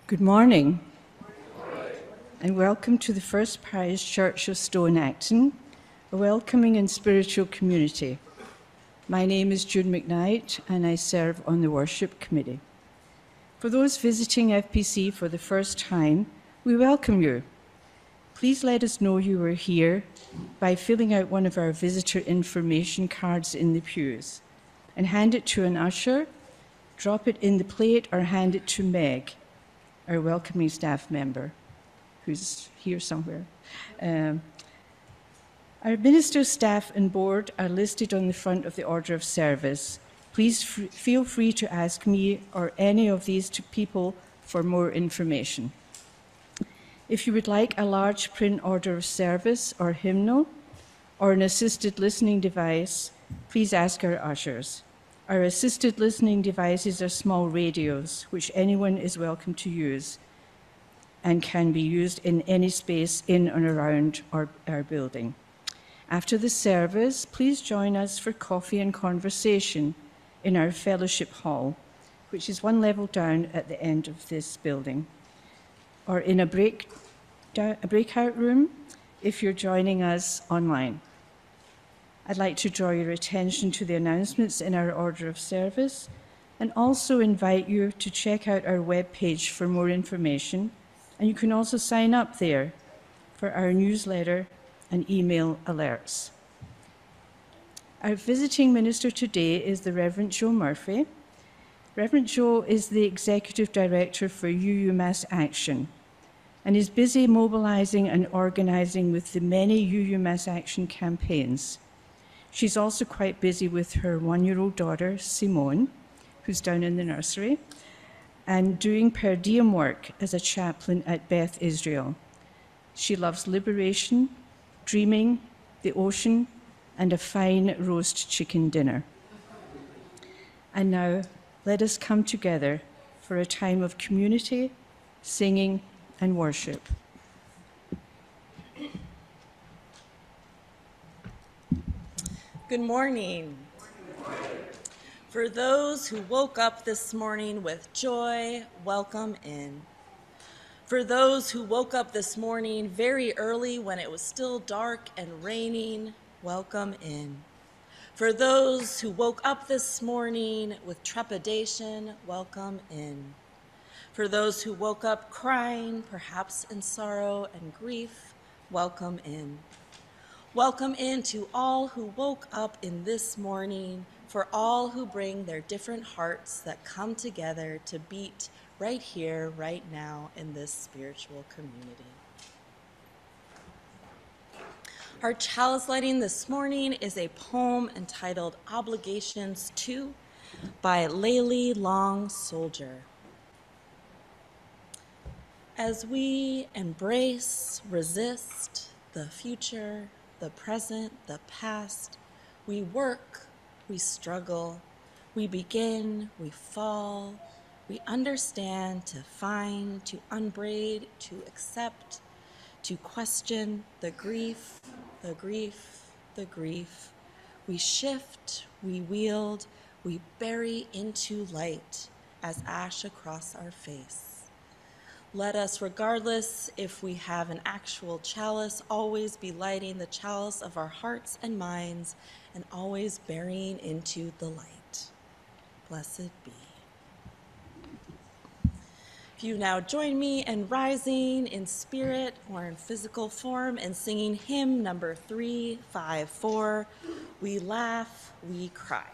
Good morning, and welcome to the First Parish Church of Stone Acton, a welcoming and spiritual community. My name is Jude McKnight, and I serve on the Worship Committee. For those visiting FPC for the first time, we welcome you. Please let us know you are here by filling out one of our visitor information cards in the pews and hand it to an usher, drop it in the plate, or hand it to Meg, our welcoming staff member, who's here somewhere. Our minister, staff, and board are listed on the front of the order of service. Please feel free to ask me or any of these two people for more information. If you would like a large print order of service or hymnal or an assisted listening device, please ask our ushers. Our assisted listening devices are small radios, which anyone is welcome to use and can be used in any space in and around our building. After the service, please join us for coffee and conversation in our fellowship hall, which is one level down at the end of this building, or in a breakout room if you're joining us online. I'd like to draw your attention to the announcements in our order of service and also invite you to check out our webpage for more information, and you can also sign up there for our newsletter and email alerts. Our visiting minister today is the Reverend Joe Murphy. Reverend Joe is the Executive Director for UU Mass Action and is busy mobilizing and organizing with the many UU Mass Action campaigns. She's also quite busy with her one-year-old daughter, Simone, who's down in the nursery, and doing per diem work as a chaplain at Beth Israel. She loves liberation, dreaming, the ocean, and a fine roast chicken dinner. And now, let us come together for a time of community, singing, and worship. Good morning. For those who woke up this morning with joy, welcome in. For those who woke up this morning very early when it was still dark and raining, welcome in. For those who woke up this morning with trepidation, welcome in. For those who woke up crying, perhaps in sorrow and grief, welcome in. Welcome in to all who woke up in this morning, for all who bring their different hearts that come together to beat right here, right now in this spiritual community. Our chalice lighting this morning is a poem entitled Obligations 2 by Layli Long Soldier. As we embrace, resist the future, the present, the past, we work, we struggle, we begin, we fall, we understand, to find, to unbraid, to accept, to question the grief, the grief, the grief. We shift, we wield, we bury into light as ash across our face. Let us, regardless if we have an actual chalice, always be lighting the chalice of our hearts and minds and always burying into the light. Blessed be. If you now join me in rising in spirit or in physical form and singing hymn number 354, We Laugh, We Cry.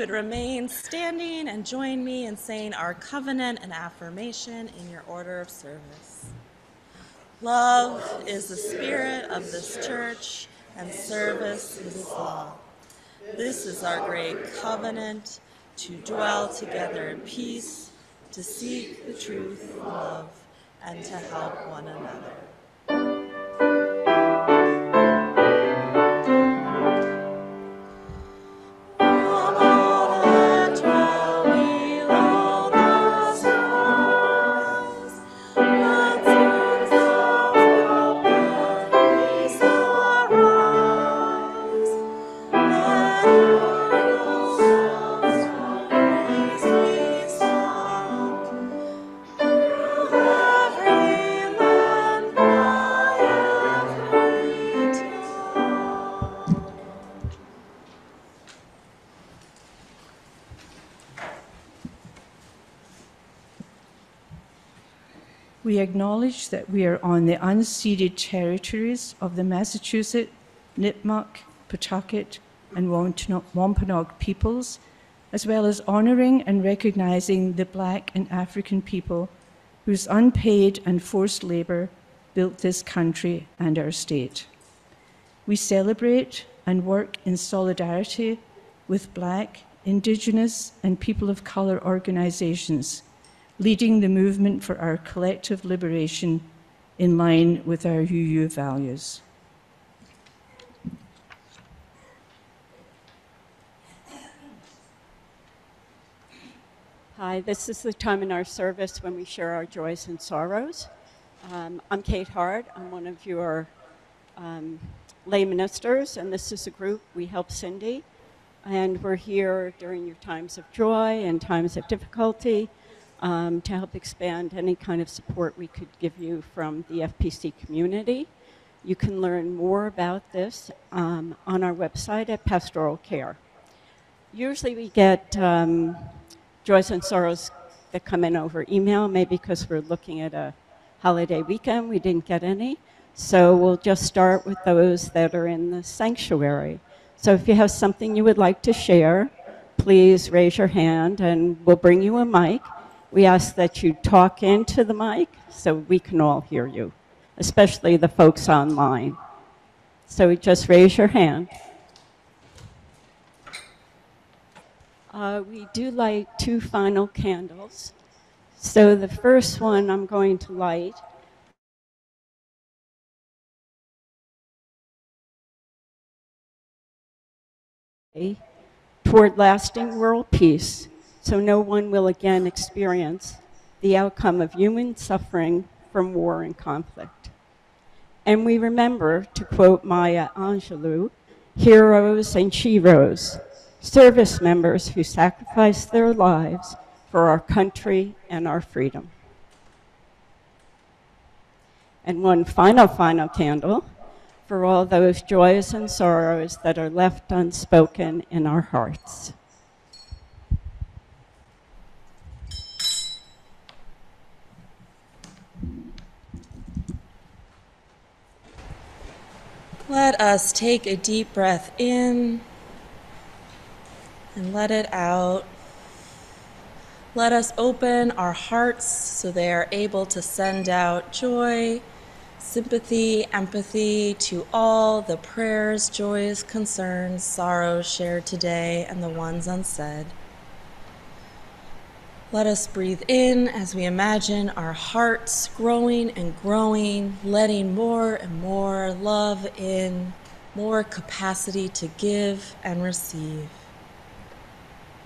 would remain standing and join me in saying our covenant and affirmation in your order of service. Love is the spirit of this church, and service is its law. This is our great covenant, to dwell together in peace, to seek the truth in love, and to help one another. We acknowledge that we are on the unceded territories of the Massachusetts, Nipmuc, Pawtucket, and Wampanoag peoples, as well as honoring and recognizing the Black and African people whose unpaid and forced labor built this country and our state. We celebrate and work in solidarity with Black, Indigenous, and people of color organizations, leading the movement for our collective liberation in line with our UU values. Hi, this is the time in our service when we share our joys and sorrows. I'm Kate Hart. I'm one of your lay ministers, and this is a group, We Help Cindy. And we're here during your times of joy and times of difficulty to help expand any kind of support we could give you from the FPC community. You can learn more about this on our website at Pastoral Care. Usually we get joys and sorrows that come in over email, maybe because we're looking at a holiday weekend, we didn't get any. So we'll just start with those that are in the sanctuary. So if you have something you would like to share, please raise your hand and we'll bring you a mic. We ask that you talk into the mic so we can all hear you, especially the folks online. So just raise your hand. We do light 2 final candles. So the first one I'm going to light toward lasting world peace, so no one will again experience the outcome of human suffering from war and conflict. And we remember, to quote Maya Angelou, heroes and sheroes, service members who sacrificed their lives for our country and our freedom. And one final candle for all those joys and sorrows that are left unspoken in our hearts. Let us take a deep breath in and let it out. Let us open our hearts so they are able to send out joy, sympathy, empathy to all the prayers, joys, concerns, sorrows shared today and the ones unsaid. Let us breathe in as we imagine our hearts growing and growing, letting more and more love in, more capacity to give and receive.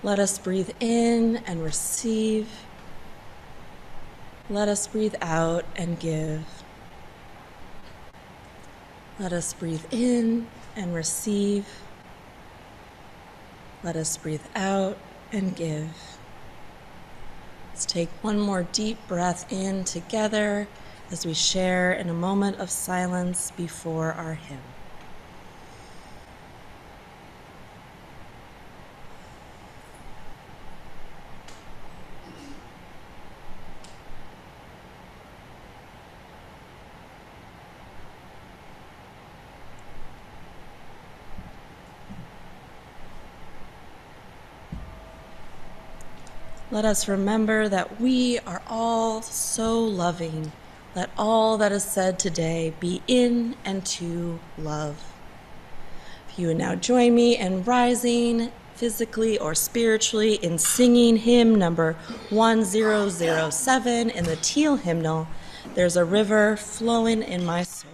Let us breathe in and receive. Let us breathe out and give. Let us breathe in and receive. Let us breathe out and give. Let's take one more deep breath in together as we share in a moment of silence before our hymn. Let us remember that we are all so loving. Let all that is said today be in and to love. If you would now join me in rising physically or spiritually in singing hymn number 1007 in the Teal hymnal, There's a River Flowing in My Soul.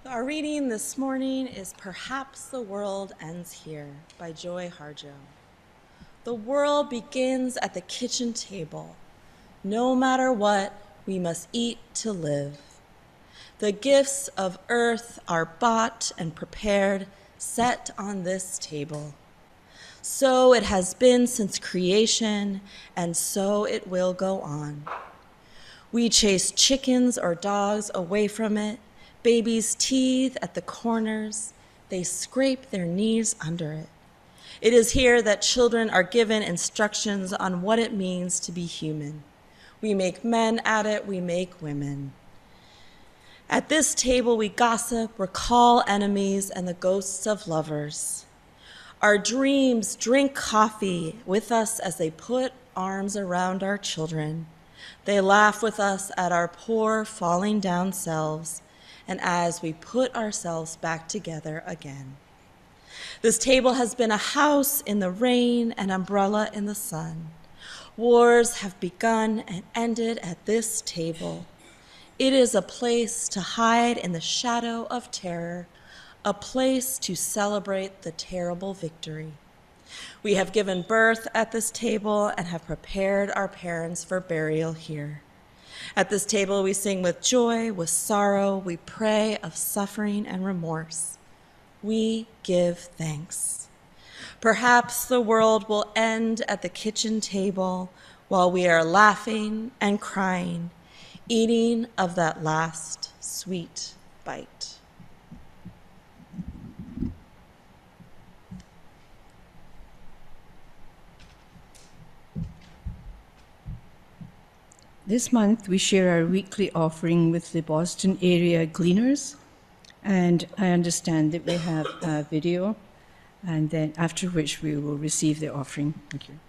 Our reading this morning is Perhaps the World Ends Here by Joy Harjo. The world begins at the kitchen table. No matter what, we must eat to live. The gifts of earth are bought and prepared, set on this table. So it has been since creation, and so it will go on. We chase chickens or dogs away from it. Babies teethe at the corners. They scrape their knees under it. It is here that children are given instructions on what it means to be human. We make men at it, we make women. At this table we gossip, recall enemies and the ghosts of lovers. Our dreams drink coffee with us as they put arms around our children. They laugh with us at our poor falling down selves, and as we put ourselves back together again. This table has been a house in the rain, an umbrella in the sun. Wars have begun and ended at this table. It is a place to hide in the shadow of terror, a place to celebrate the terrible victory. We have given birth at this table and have prepared our parents for burial here. At this table, we sing with joy, with sorrow. We pray of suffering and remorse. We give thanks. Perhaps the world will end at the kitchen table while we are laughing and crying, eating of that last sweet bite. This month, we share our weekly offering with the Boston area Gleaners, and I understand that we have a video, and then after which we will receive the offering. Thank you.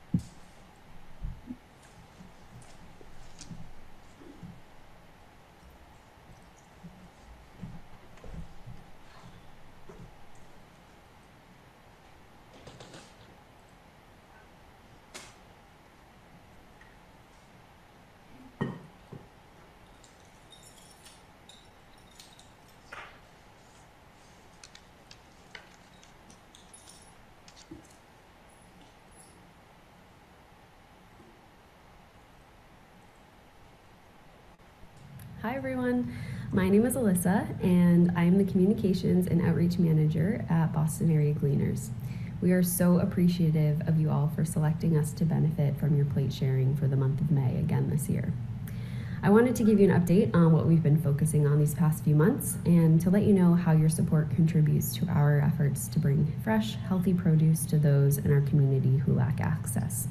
Hi everyone, my name is Alyssa and I am the Communications and Outreach Manager at Boston Area Gleaners. We are so appreciative of you all for selecting us to benefit from your plate sharing for the month of May again this year. I wanted to give you an update on what we've been focusing on these past few months and to let you know how your support contributes to our efforts to bring fresh, healthy produce to those in our community who lack access.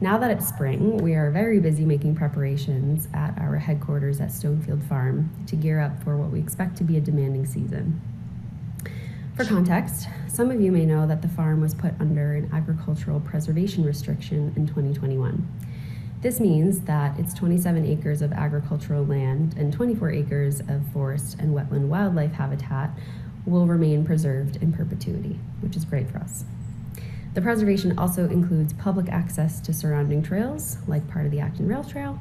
Now that it's spring, we are very busy making preparations at our headquarters at Stonefield Farm to gear up for what we expect to be a demanding season. For context, some of you may know that the farm was put under an agricultural preservation restriction in 2021. This means that its 27 acres of agricultural land and 24 acres of forest and wetland wildlife habitat will remain preserved in perpetuity, which is great for us. The preservation also includes public access to surrounding trails, like part of the Acton Rail Trail,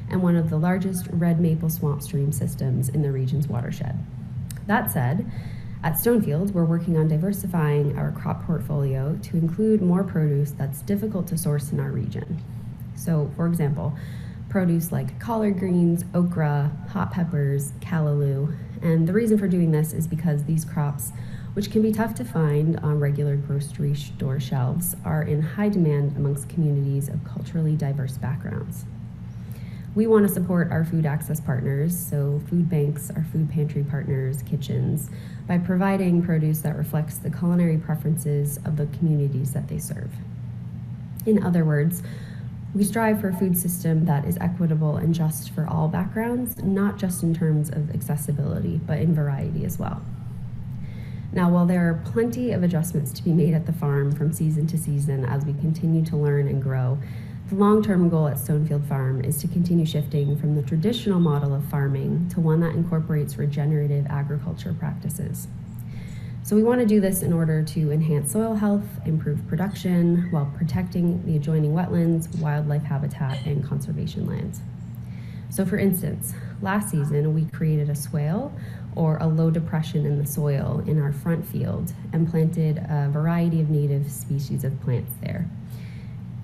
and one of the largest red maple swamp stream systems in the region's watershed. That said, at Stonefield, we're working on diversifying our crop portfolio to include more produce that's difficult to source in our region. So, for example, produce like collard greens, okra, hot peppers, callaloo, and the reason for doing this is because these crops, which can be tough to find on regular grocery store shelves, are in high demand amongst communities of culturally diverse backgrounds. We want to support our food access partners, so food banks, our food pantry partners, kitchens, by providing produce that reflects the culinary preferences of the communities that they serve. In other words, we strive for a food system that is equitable and just for all backgrounds, not just in terms of accessibility, but in variety as well. Now, while there are plenty of adjustments to be made at the farm from season to season as we continue to learn and grow, the long-term goal at Stonefield Farm is to continue shifting from the traditional model of farming to one that incorporates regenerative agriculture practices. So we want to do this in order to enhance soil health, improve production, while protecting the adjoining wetlands, wildlife habitat, and conservation lands. So for instance, last season we created a swale, or a low depression in the soil in our front field, and planted a variety of native species of plants there.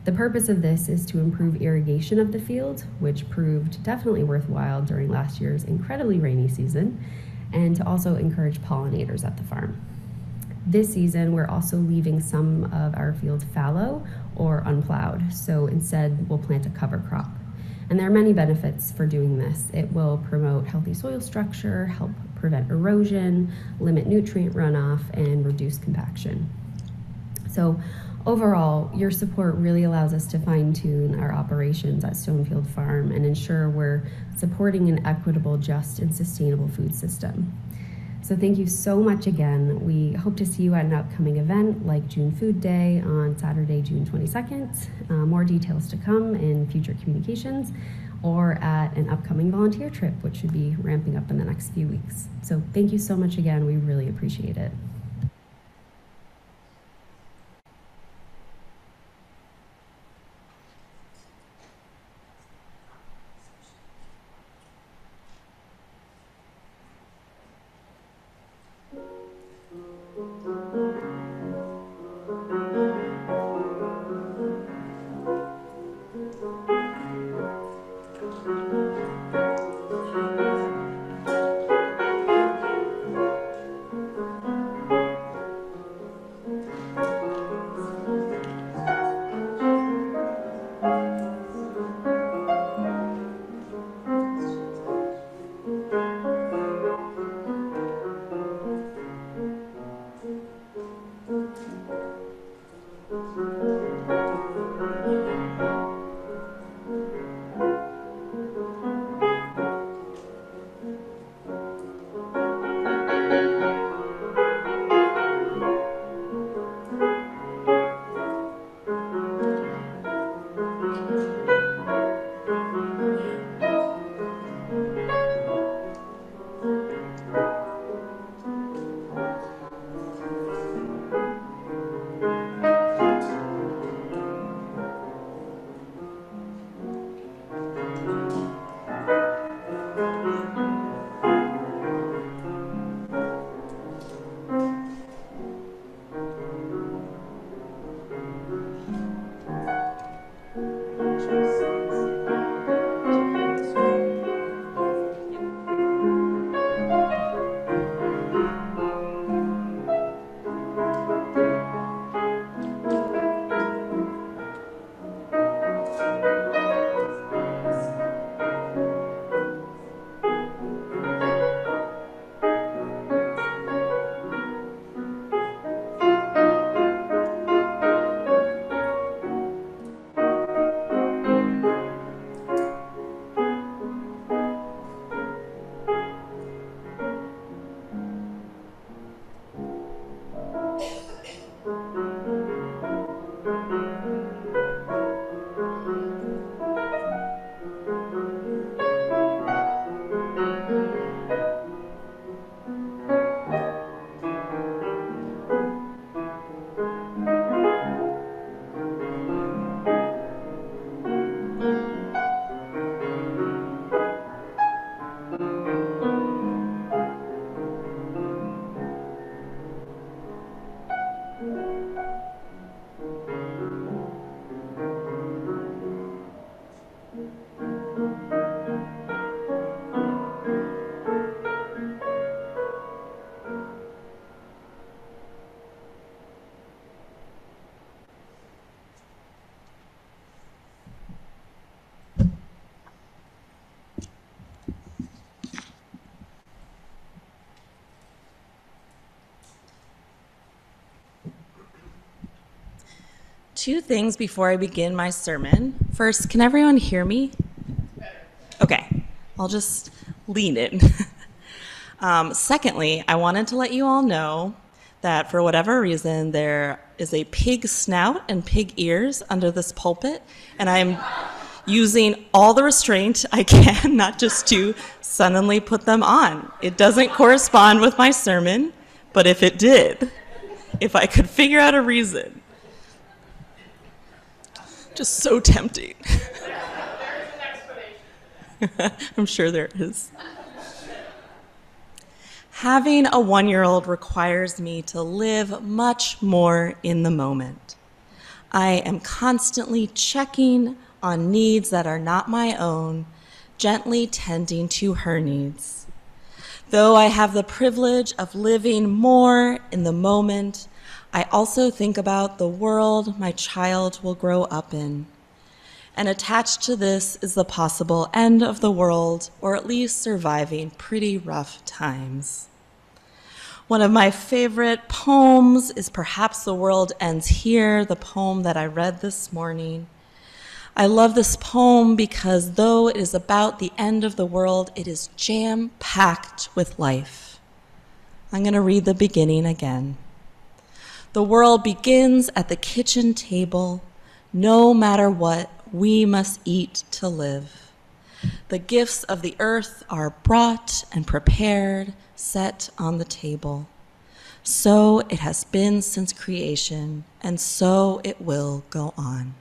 The purpose of this is to improve irrigation of the field, which proved definitely worthwhile during last year's incredibly rainy season, and to also encourage pollinators at the farm. This season, we're also leaving some of our field fallow or unplowed, so instead we'll plant a cover crop. And there are many benefits for doing this. It will promote healthy soil structure, help prevent erosion, limit nutrient runoff, and reduce compaction. So overall, your support really allows us to fine-tune our operations at Stonefield Farm and ensure we're supporting an equitable, just, and sustainable food system. So thank you so much again. We hope to see you at an upcoming event like June Food Day on Saturday, June 22nd. More details to come in future communications, or at an upcoming volunteer trip, which should be ramping up in the next few weeks. So thank you so much again. We really appreciate it. Two things before I begin my sermon. First, can everyone hear me? Okay, I'll just lean in. Secondly, I wanted to let you all know that for whatever reason, there is a pig snout and pig ears under this pulpit, and I'm using all the restraint I can not just to suddenly put them on. It doesn't correspond with my sermon, but if it did, if I could figure out a reason, just so tempting. I'm sure there is. Having a 1-year-old requires me to live much more in the moment. I am constantly checking on needs that are not my own, gently tending to her needs. Though I have the privilege of living more in the moment, I also think about the world my child will grow up in. And attached to this is the possible end of the world, or at least surviving pretty rough times. One of my favorite poems is perhaps The World Ends Here, the poem that I read this morning. I love this poem because though it is about the end of the world, it is jam-packed with life. I'm going to read the beginning again. The world begins at the kitchen table. No matter what, we must eat to live. The gifts of the earth are brought and prepared, set on the table. So it has been since creation, and so it will go on.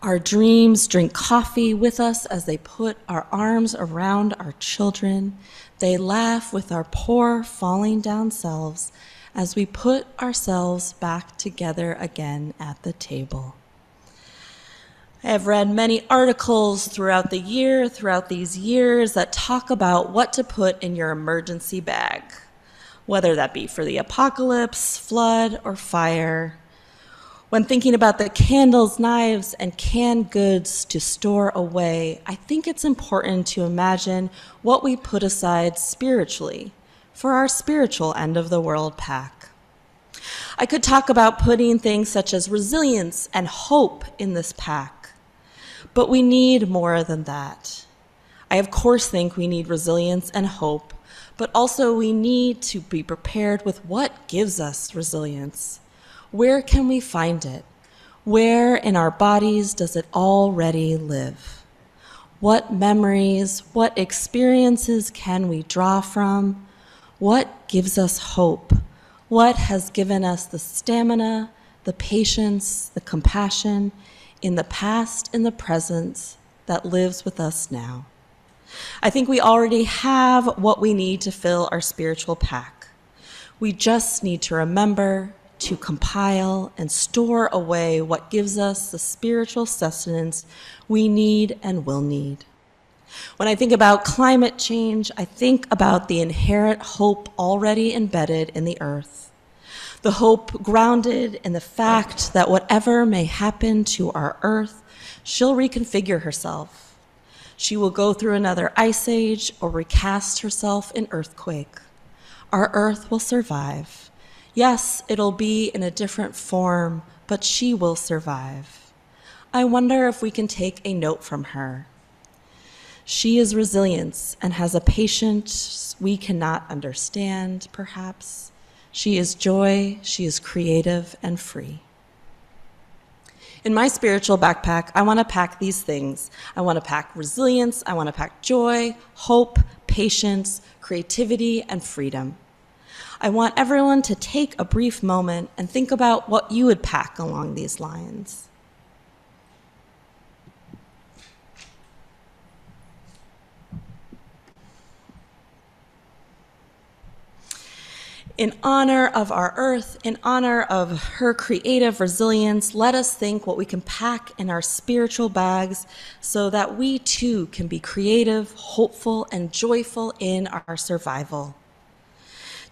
Our dreams drink coffee with us as they put our arms around our children. They laugh with our poor falling down selves as we put ourselves back together again at the table. I have read many articles throughout these years that talk about what to put in your emergency bag, whether that be for the apocalypse, flood, or fire. When thinking about the candles, knives, and canned goods to store away, I think it's important to imagine what we put aside spiritually for our spiritual end of the world pack. I could talk about putting things such as resilience and hope in this pack, but we need more than that. I, of course, think we need resilience and hope, but also we need to be prepared with what gives us resilience. Where can we find it? Where in our bodies does it already live? What memories, what experiences can we draw from? What gives us hope? What has given us the stamina, the patience, the compassion in the past and the present that lives with us now? I think we already have what we need to fill our spiritual pack. We just need to remember to compile and store away what gives us the spiritual sustenance we need and will need. When I think about climate change, I think about the inherent hope already embedded in the earth. The hope grounded in the fact that whatever may happen to our earth, she'll reconfigure herself. She will go through another ice age or recast herself in earthquake. Our earth will survive. Yes, it'll be in a different form, but she will survive. I wonder if we can take a note from her. She is resilience and has a patience we cannot understand, perhaps. She is joy, she is creative and free. In my spiritual backpack, I want to pack these things. I want to pack resilience, I want to pack joy, hope, patience, creativity, and freedom. I want everyone to take a brief moment and think about what you would pack along these lines. In honor of our earth, in honor of her creative resilience, let us think what we can pack in our spiritual bags so that we too can be creative, hopeful, and joyful in our survival.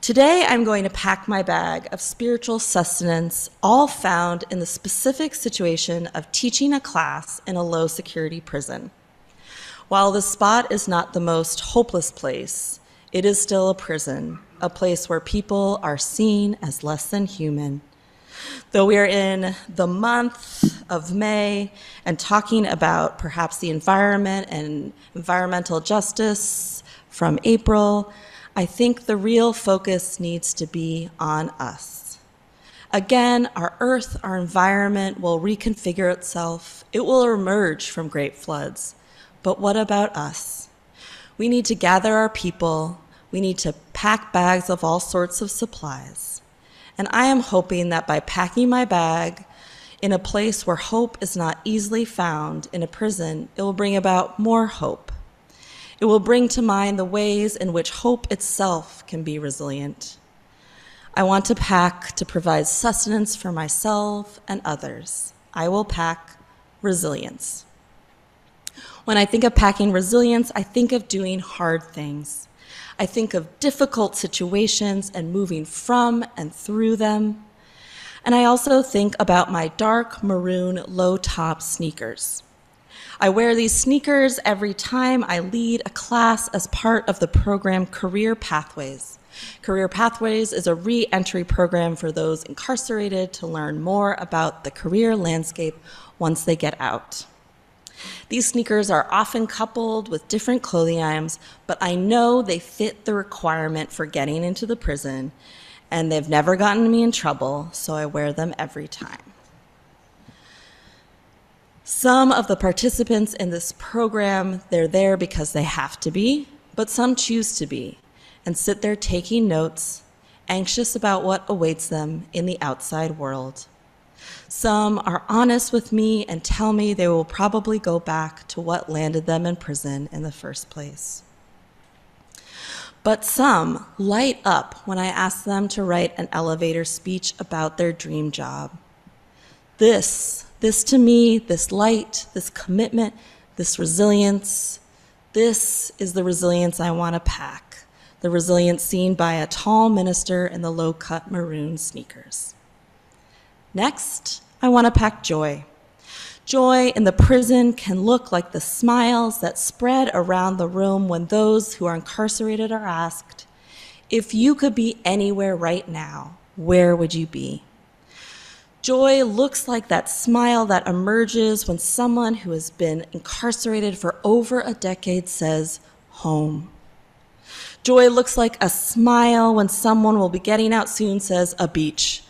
Today, I'm going to pack my bag of spiritual sustenance, all found in the specific situation of teaching a class in a low-security prison. While the spot is not the most hopeless place, it is still a prison, a place where people are seen as less than human. Though we are in the month of May and talking about perhaps the environment and environmental justice from April, I think the real focus needs to be on us. Again, our earth, our environment will reconfigure itself. It will emerge from great floods. But what about us? We need to gather our people. We need to pack bags of all sorts of supplies. And I am hoping that by packing my bag in a place where hope is not easily found, in a prison, it will bring about more hope. It will bring to mind the ways in which hope itself can be resilient. I want to pack to provide sustenance for myself and others. I will pack resilience. When I think of packing resilience, I think of doing hard things. I think of difficult situations and moving from and through them. And I also think about my dark maroon low-top sneakers. I wear these sneakers every time I lead a class as part of the program Career Pathways. Career Pathways is a re-entry program for those incarcerated to learn more about the career landscape once they get out. These sneakers are often coupled with different clothing items, but I know they fit the requirement for getting into the prison, and they've never gotten me in trouble, so I wear them every time. Some of the participants in this program, they're there because they have to be, but some choose to be, and sit there taking notes, anxious about what awaits them in the outside world. Some are honest with me and tell me they will probably go back to what landed them in prison in the first place. But some light up when I ask them to write an elevator speech about their dream job. This to me, this light, this commitment, this resilience, this is the resilience I want to pack, the resilience seen by a tall minister in the low-cut maroon sneakers. Next, I want to pack joy. Joy in the prison can look like the smiles that spread around the room when those who are incarcerated are asked, if you could be anywhere right now, where would you be? Joy looks like that smile that emerges when someone who has been incarcerated for over a decade says, home. Joy looks like a smile when someone will be getting out soon says, a beach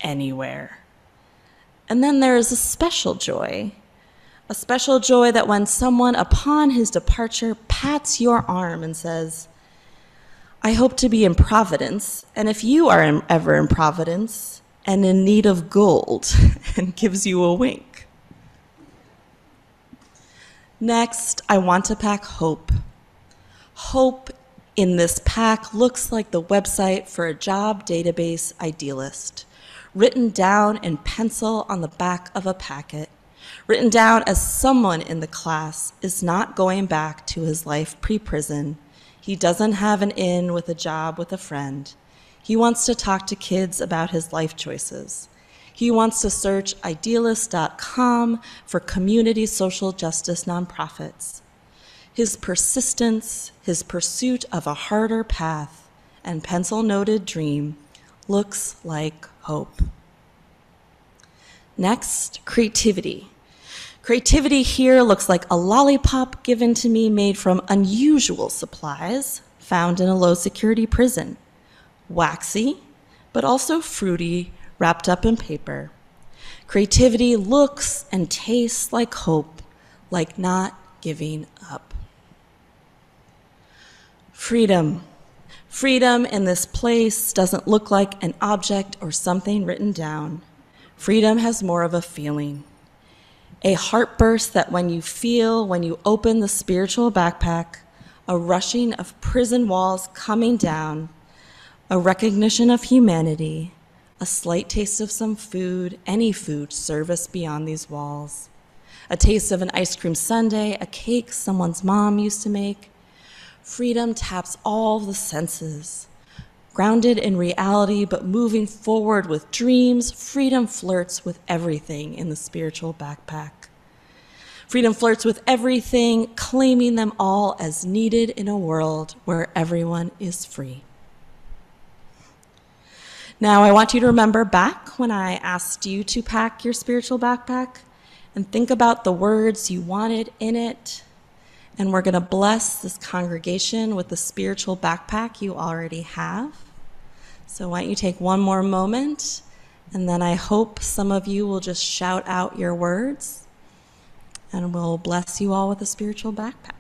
anywhere. And then there is a special joy that when someone upon his departure pats your arm and says, I hope to be in Providence, and if you are ever in Providence and in need of gold, and gives you a wink. Next, I want to pack hope. Hope in this pack looks like the website for a job database idealist, written down in pencil on the back of a packet, written down as someone in the class is not going back to his life pre-prison. He doesn't have an in with a job with a friend. He wants to talk to kids about his life choices. He wants to search idealist.com for community social justice nonprofits. His persistence, his pursuit of a harder path and pencil-noted dream looks like hope. Next, creativity. Creativity here looks like a lollipop given to me made from unusual supplies found in a low-security prison. Waxy, but also fruity, wrapped up in paper. Creativity looks and tastes like hope, like not giving up. Freedom. Freedom in this place doesn't look like an object or something written down. Freedom has more of a feeling. A heartburst that when you feel, when you open the spiritual backpack, a rushing of prison walls coming down, a recognition of humanity, a slight taste of some food, any food service beyond these walls, a taste of an ice cream sundae, a cake someone's mom used to make. Freedom taps all the senses. Grounded in reality, but moving forward with dreams, freedom flirts with everything in the spiritual backpack. Freedom flirts with everything, claiming them all as needed in a world where everyone is free. Now, I want you to remember back when I asked you to pack your spiritual backpack and think about the words you wanted in it. And we're going to bless this congregation with the spiritual backpack you already have. So why don't you take one more moment, and then I hope some of you will just shout out your words, and we'll bless you all with a spiritual backpack.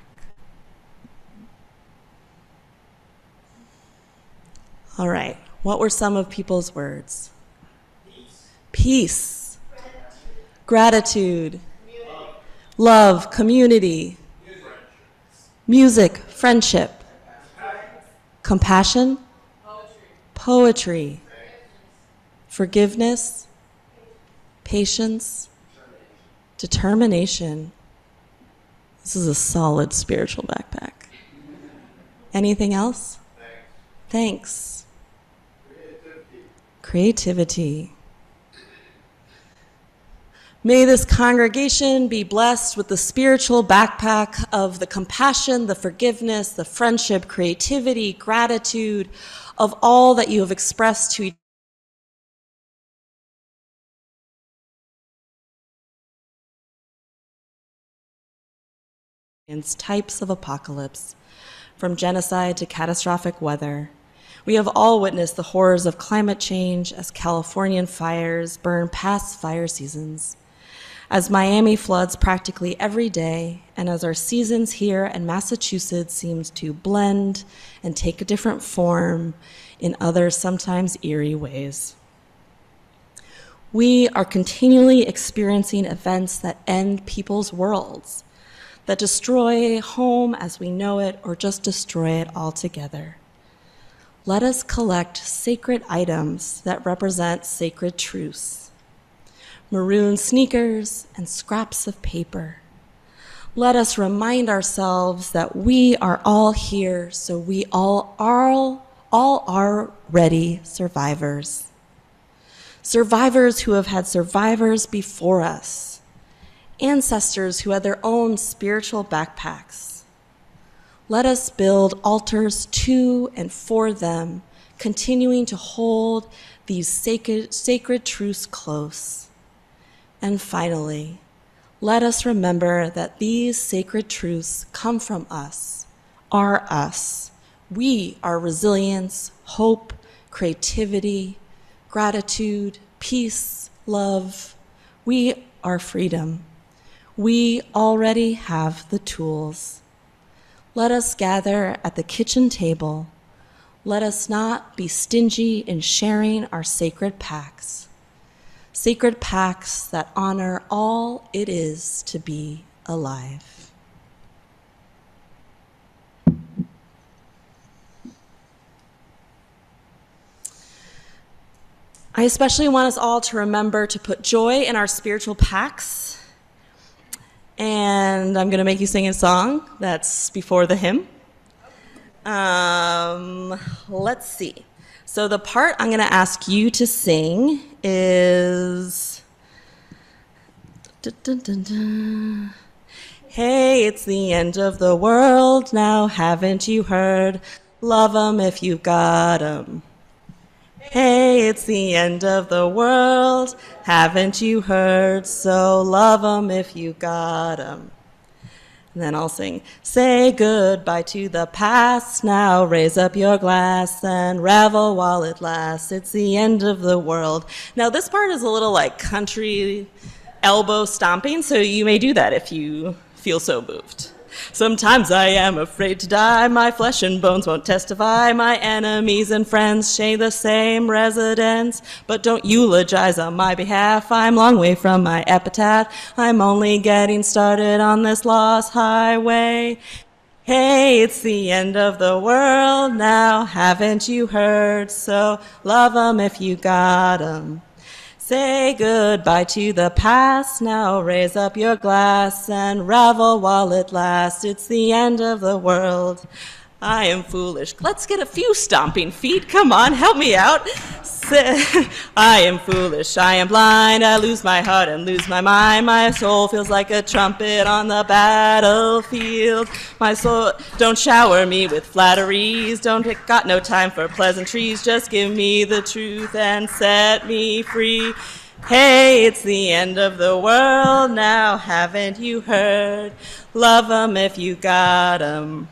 All right, what were some of people's words? Peace. Gratitude. Love. Community. Music. Friendship. Compassion. Poetry. Forgiveness. Patience. Determination. This is a solid spiritual backpack. Anything else? Thanks. Creativity. May this congregation be blessed with the spiritual backpack of the compassion, the forgiveness, the friendship, creativity, gratitude of all that you have expressed to each other. Types of apocalypse, from genocide to catastrophic weather. We have all witnessed the horrors of climate change as Californian fires burn past fire seasons, as Miami floods practically every day, and as our seasons here in Massachusetts seems to blend and take a different form in other sometimes eerie ways. We are continually experiencing events that end people's worlds, that destroy home as we know it, or just destroy it altogether. Let us collect sacred items that represent sacred truths. Maroon sneakers and scraps of paper. Let us remind ourselves that we are all here, so we all are ready survivors. Survivors who have had survivors before us. Ancestors who had their own spiritual backpacks. Let us build altars to and for them, continuing to hold these sacred truths close. And finally, let us remember that these sacred truths come from us, are us. We are resilience, hope, creativity, gratitude, peace, love. We are freedom. We already have the tools. Let us gather at the kitchen table. Let us not be stingy in sharing our sacred packs that honor all it is to be alive. I especially want us all to remember to put joy in our spiritual packs. And I'm going to make you sing a song that's before the hymn. Let's see. So the part I'm going to ask you to sing is... Dun, dun, dun, dun. Hey, it's the end of the world now, haven't you heard? Love 'em if you've got 'em. Hey, it's the end of the world, haven't you heard? So love 'em if you got 'em. And then I'll sing, say goodbye to the past, now raise up your glass and revel while it lasts. It's the end of the world. Now this part is a little like country elbow stomping, so you may do that if you feel so moved. Sometimes I am afraid to die, my flesh and bones won't testify, my enemies and friends share the same residence, but don't eulogize on my behalf, I'm long way from my epitaph, I'm only getting started on this lost highway. Hey, it's the end of the world now, haven't you heard? So love 'em if you got 'em. Say goodbye to the past, now raise up your glass and revel while it lasts. It's the end of the world. I am foolish. Let's get a few stomping feet. Come on, help me out. I am foolish, I am blind, I lose my heart and lose my mind. My soul feels like a trumpet on the battlefield. My soul, don't shower me with flatteries, got no time for pleasantries, just give me the truth and set me free. Hey, it's the end of the world now, haven't you heard? Love 'em if you got 'em.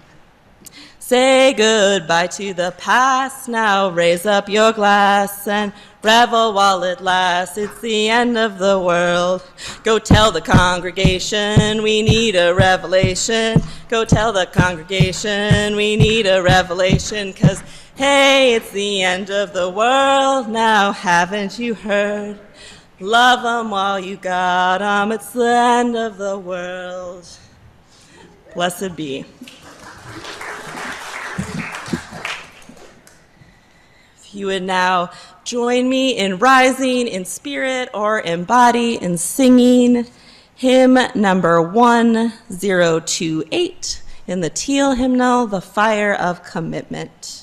Say goodbye to the past, now raise up your glass and revel while it lasts. It's the end of the world. Go tell the congregation we need a revelation. Go tell the congregation we need a revelation, 'cause hey, it's the end of the world now, haven't you heard? Love 'em while you got 'em, it's the end of the world. Blessed be. You would now join me in rising in spirit or in body in singing hymn number 1028 in the teal hymnal, The Fire of Commitment.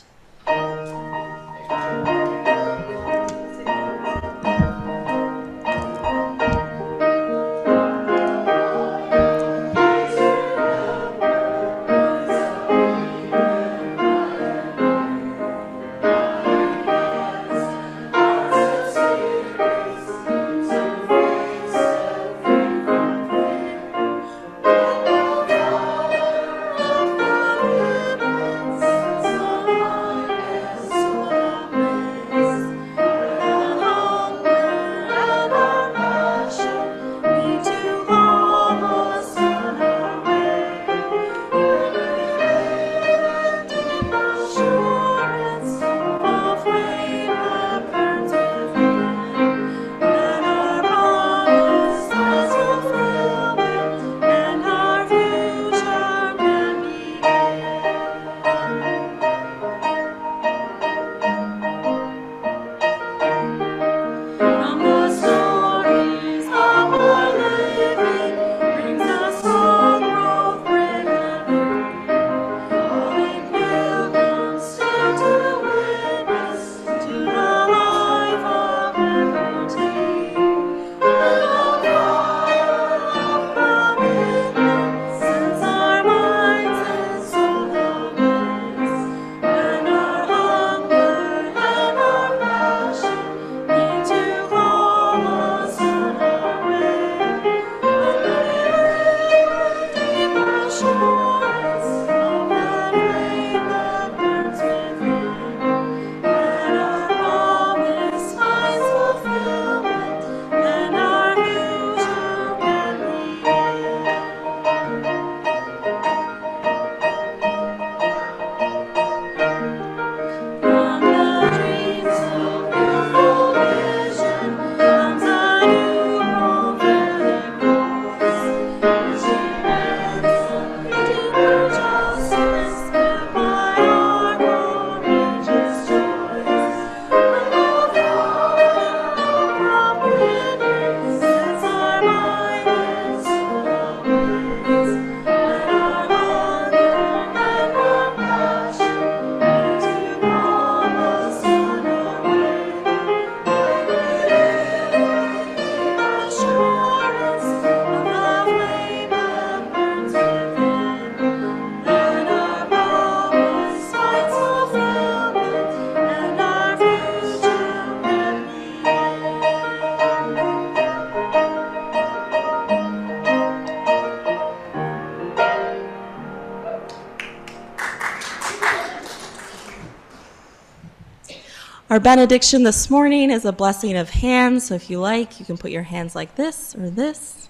Our benediction this morning is a blessing of hands, so if you like, you can put your hands like this or this.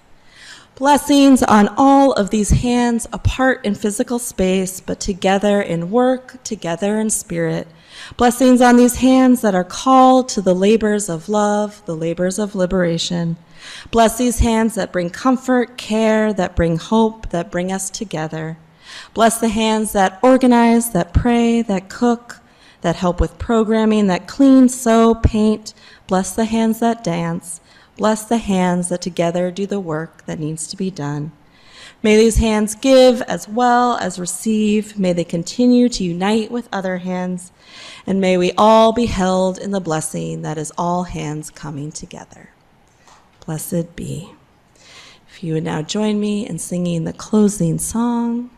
Blessings on all of these hands, apart in physical space, but together in work, together in spirit. Blessings on these hands that are called to the labors of love, the labors of liberation. Bless these hands that bring comfort, care, that bring hope, that bring us together. Bless the hands that organize, that pray, that cook, that help with programming, that clean, sew, paint. Bless the hands that dance. Bless the hands that together do the work that needs to be done. May these hands give as well as receive. May they continue to unite with other hands. And may we all be held in the blessing that is all hands coming together. Blessed be. If you would now join me in singing the closing song.